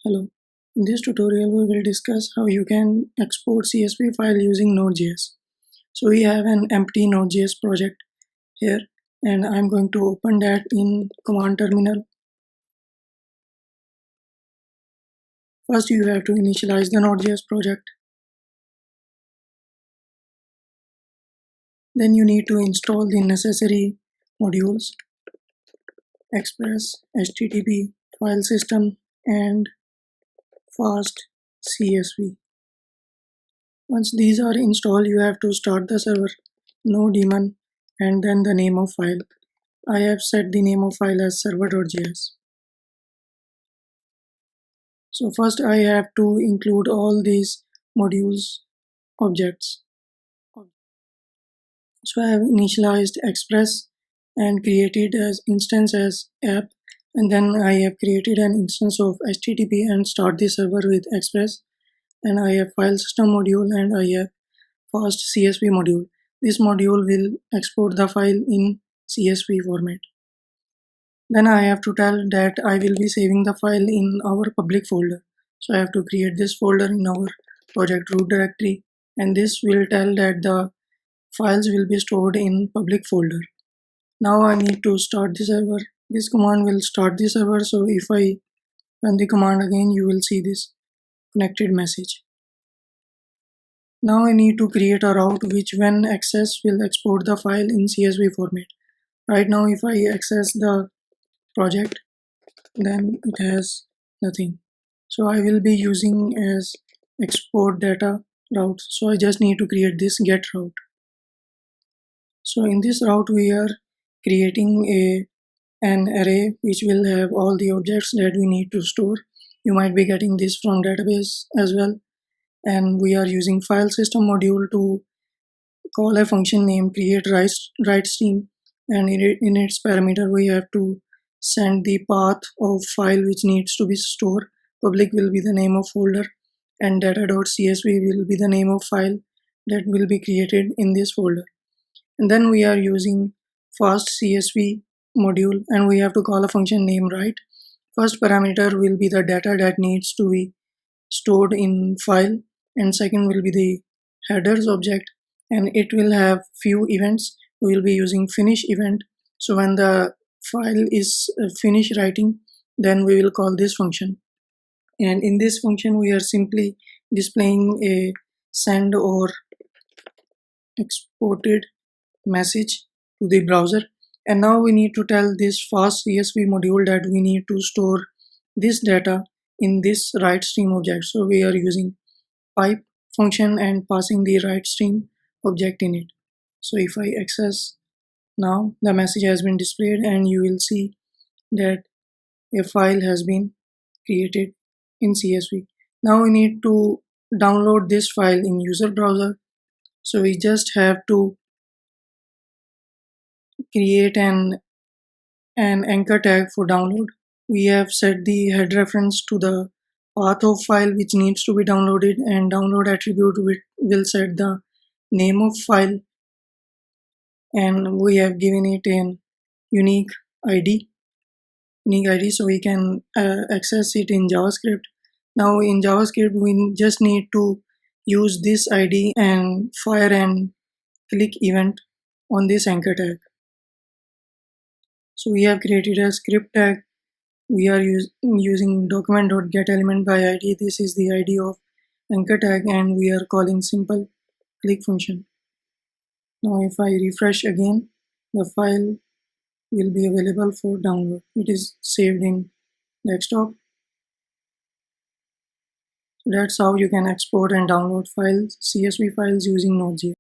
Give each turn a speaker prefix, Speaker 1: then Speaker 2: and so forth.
Speaker 1: Hello. In this tutorial, we will discuss how you can export CSV file using Node.js. So we have an empty Node.js project here, and I'm going to open that in command terminal. First, you have to initialize the Node.js project. Then you need to install the necessary modules: Express, HTTP, file system, and fast-csv. Once these are installed, you have to start the server, no daemon, and then the name of file. I have set the name of file as server.js. So first I have to include all these modules objects. So I have initialized Express and created as instance as app, and then I have created an instance of HTTP and start the server with Express, and I have file system module and I have fast CSV module. This module will export the file in CSV format. Then I have to tell that I will be saving the file in our public folder. So I have to create this folder in our project root directory, and this will tell that the files will be stored in public folder. Now I need to start the server. This command will start the server, so if I run the command again, you will see this connected message. Now I need to create a route which when accessed will export the file in CSV format. Right now if I access the project, then it has nothing. So I will be using as export data route. So I just need to create this get route. So in this route we are creating an array which will have all the objects that we need to store. You might be getting this from database as well. And we are using file system module to call a function name create write stream, and in its parameter we have to send the path of file which needs to be stored. Public will be the name of folder, and data.csv will be the name of file that will be created in this folder. And then we are using fast CSV module, and we have to call a function name write. First parameter will be the data that needs to be stored in file, and second will be the headers object, and it will have few events. We will be using finish event. So when the file is finished writing, then we will call this function, and in this function we are simply displaying a send or exported message to the browser. And now we need to tell this fast CSV module that we need to store this data in this write stream object. So we are using pipe function and passing the write stream object in it. So if I access now, the message has been displayed, and you will see that a file has been created in CSV. Now we need to download this file in user browser. So we just have to create an anchor tag for download. We have set the head reference to the path of file which needs to be downloaded, and download attribute will set the name of file, and we have given it an unique ID so we can access it in JavaScript. Now in JavaScript we just need to use this ID and fire and click event on this anchor tag. So we have created a script tag. We are using document.getElement by ID. This is the ID of anchor tag, and we are calling simple click function. Now if I refresh again, the file will be available for download. It is saved in desktop. So that's how you can export and download files, CSV files using Node.js.